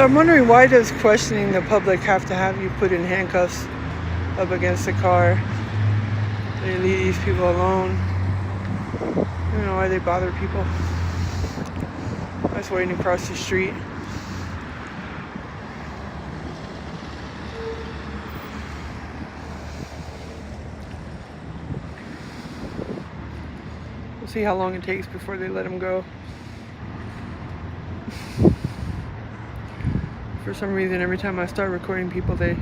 So I'm wondering, why does questioning the public have to have you put in handcuffs up against the car? They leave these people alone. I don't know why they bother people. I was waiting across the street. We'll see how long it takes before they let him go. For some reason, every time I start recording people, they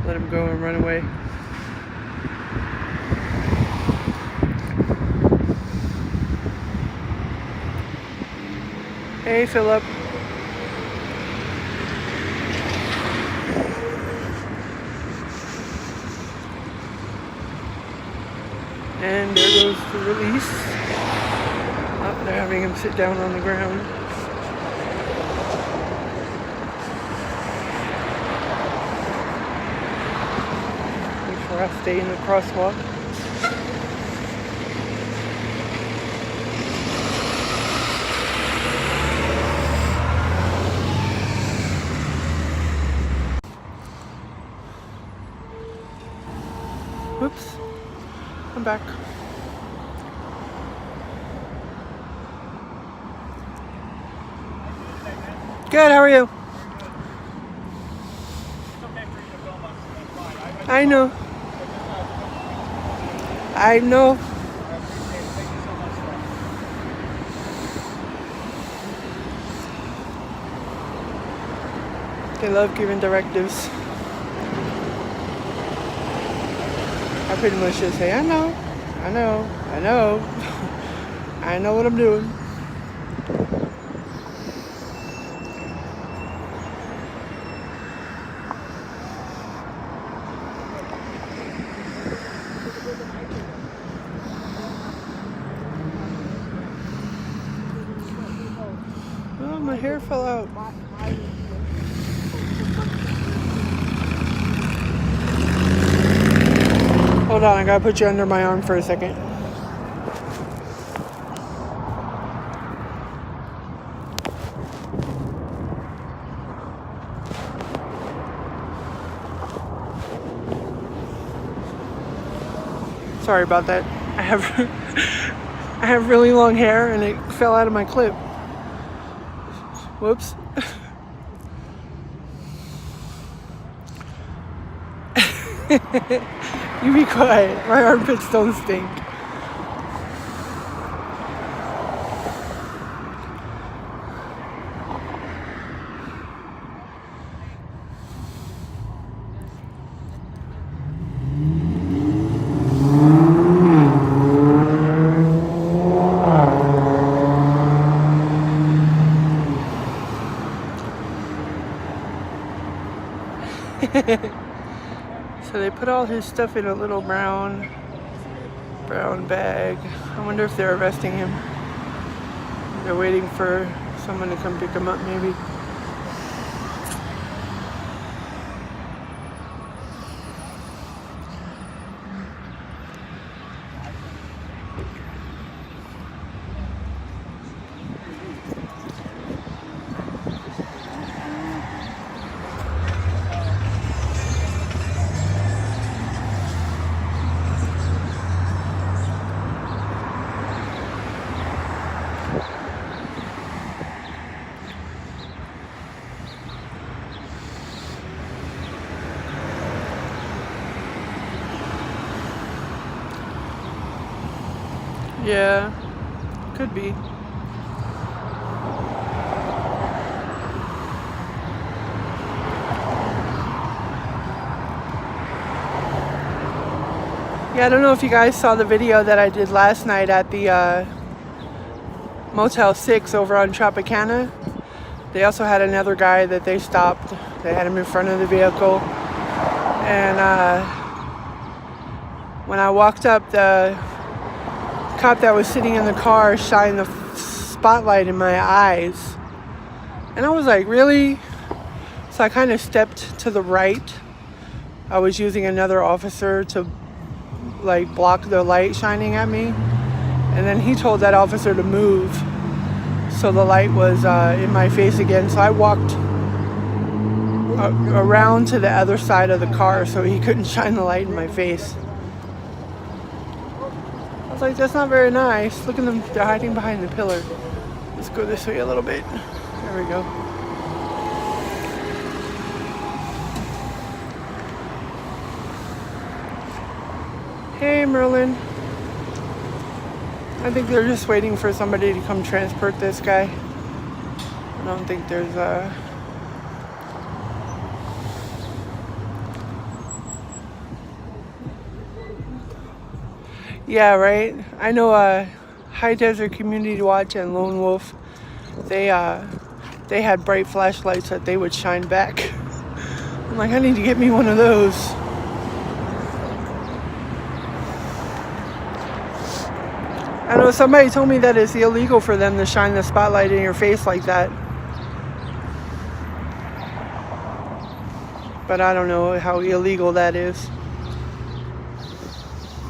let them go and run away. Hey, Philip. And there goes the release. Oh, they're having him sit down on the ground. I stay in the crosswalk. Whoops. I'm back. Good, how are you? I know. I know. They love giving directives. I pretty much just say, I know what I'm doing. Oh, my hair fell out. Hold on, I gotta put you under my arm for a second. Sorry about that. I have really long hair and it fell out of my clip. Whoops. You be quiet. My armpits don't stink. So they put all his stuff in a little brown bag. I wonder if they're arresting him. They're waiting for someone to come pick him up, maybe. Yeah, could be. Yeah, I don't know if you guys saw the video that I did last night at the Motel 6 over on Tropicana. They also had another guy that they stopped. They had him in front of the vehicle. And when I walked up, the cop that was sitting in the car shined the spotlight in my eyes. And I was like, really? So I kind of stepped to the right. I was using another officer to like block the light shining at me. And then he told that officer to move. So the light was in my face again. So I walked around to the other side of the car so he couldn't shine the light in my face. I was like, that's not very nice. Look at them, they're hiding behind the pillar. Let's go this way a little bit. There we go. Hey, Merlin. I think they're just waiting for somebody to come transport this guy. I don't think there's a... Yeah, right? I know High Desert Community Watch and Lone Wolf, they had bright flashlights that they would shine back. I'm like, I need to get me one of those. I know somebody told me that it's illegal for them to shine the spotlight in your face like that. But I don't know how illegal that is.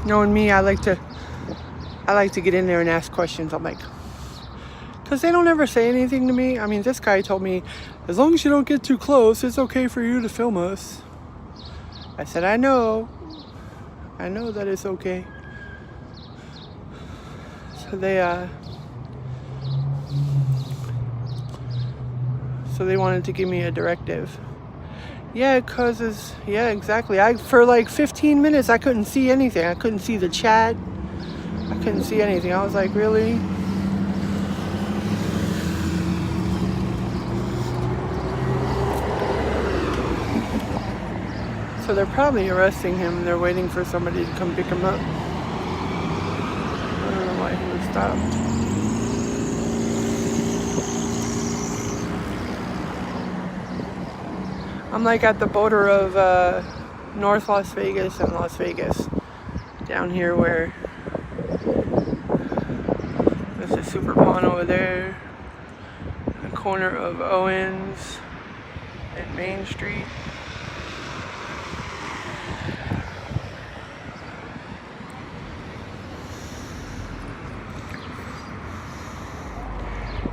Knowing me, I like to get in there and ask questions. I'm like, because they don't ever say anything to me. I mean, this guy told me, as long as you don't get too close, it's okay for you to film us. I said, I know that it's okay. So they wanted to give me a directive. Yeah, exactly. For like 15 minutes, I couldn't see anything. I couldn't see the chat. I couldn't see anything. I was like, really? So they're probably arresting him. They're waiting for somebody to come pick him up. I don't know why he was stopped. I'm like at the border of North Las Vegas and Las Vegas. Down here where there's a super pond over there. The corner of Owens and Main Street.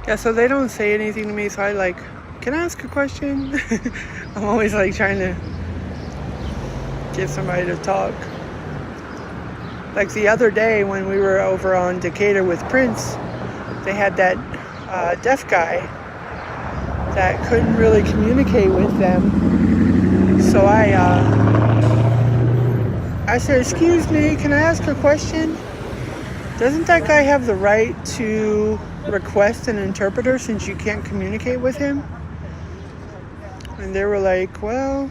Yeah, so they don't say anything to me, so I like, can I ask a question? I'm always like trying to get somebody to talk. Like the other day when we were over on Decatur with Prince, they had that deaf guy that couldn't really communicate with them. So I said, excuse me, can I ask a question? Doesn't that guy have the right to request an interpreter since you can't communicate with him? And they were like, well,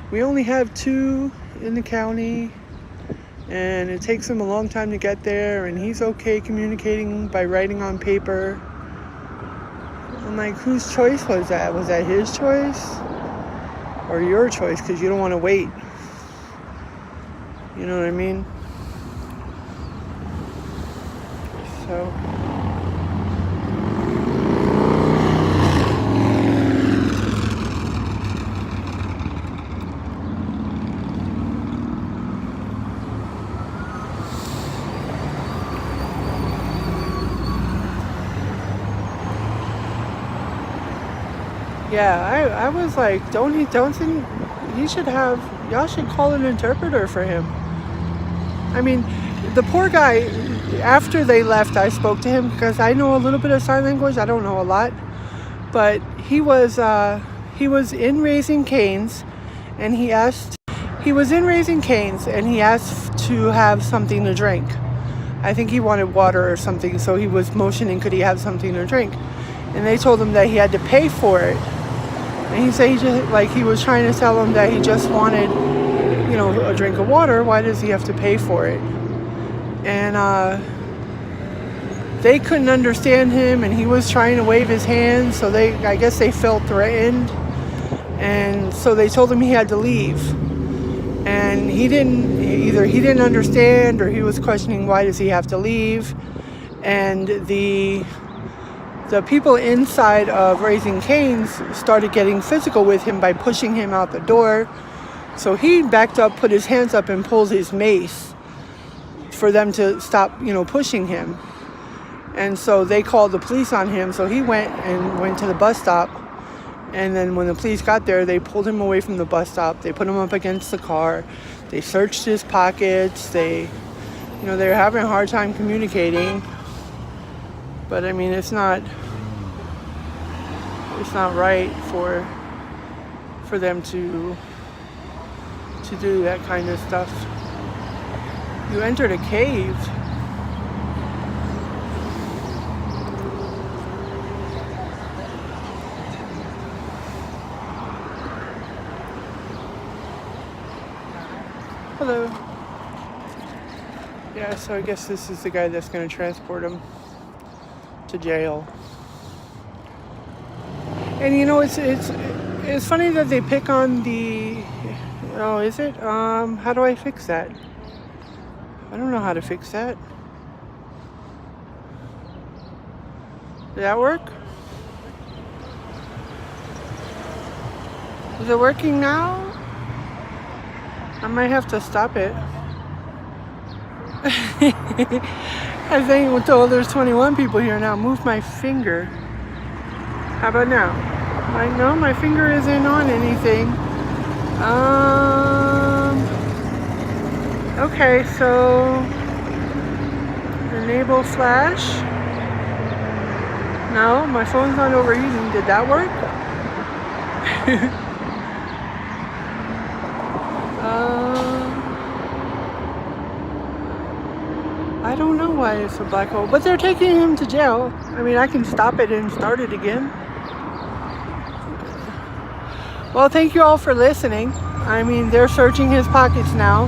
we only have 2 in the county and it takes him a long time to get there and he's okay communicating by writing on paper. I'm like, whose choice was that? Was that his choice or your choice? Because you don't want to wait. You know what I mean? So yeah, I was like, he should have, y'all should call an interpreter for him. I mean, the poor guy, after they left, I spoke to him because I know a little bit of sign language. I don't know a lot, but he was in Raising Cane's, and he asked to have something to drink. I think he wanted water or something, so he was motioning, could he have something to drink? And they told him that he had to pay for it. And he said he was trying to tell him that he just wanted, a drink of water. Why does he have to pay for it? And they couldn't understand him, and he was trying to wave his hands, so I guess they felt threatened, and so they told him he had to leave. And he didn't understand, or he was questioning why does he have to leave. And the people inside of Raising Cane's started getting physical with him by pushing him out the door. So he backed up, put his hands up, and pulled his mace for them to stop, pushing him. And so they called the police on him. So he went to the bus stop And then when the police got there, they pulled him away from the bus stop. They put him up against the car. They searched his pockets. They were having a hard time communicating. But I mean, it's not right for them to do that kind of stuff. You entered a cave. Hello. Yeah, so I guess this is the guy that's going to transport him to jail. And it's funny that they pick on the... Oh, is it? How do I fix that? I don't know how to fix that. Did that work? Is it working now? I might have to stop it. I think we're told there's 21 people here now. Move my finger. How about now? No, my finger isn't on anything. Okay, so enable flash. No, my phone's not overheating. Did that work? I don't know why it's a black hole, but they're taking him to jail. I mean, I can stop it and start it again. Well, thank you all for listening. I mean, they're searching his pockets now,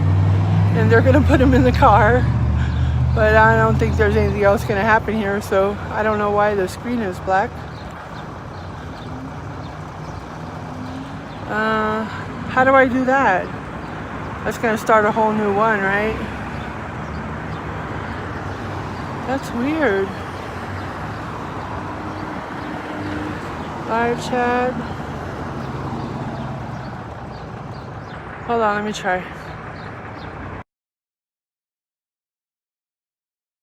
and they're gonna put him in the car. But I don't think there's anything else gonna happen here, so I don't know why the screen is black. How do I do that? That's gonna start a whole new one, right? That's weird. Live chat. Hold on, let me try.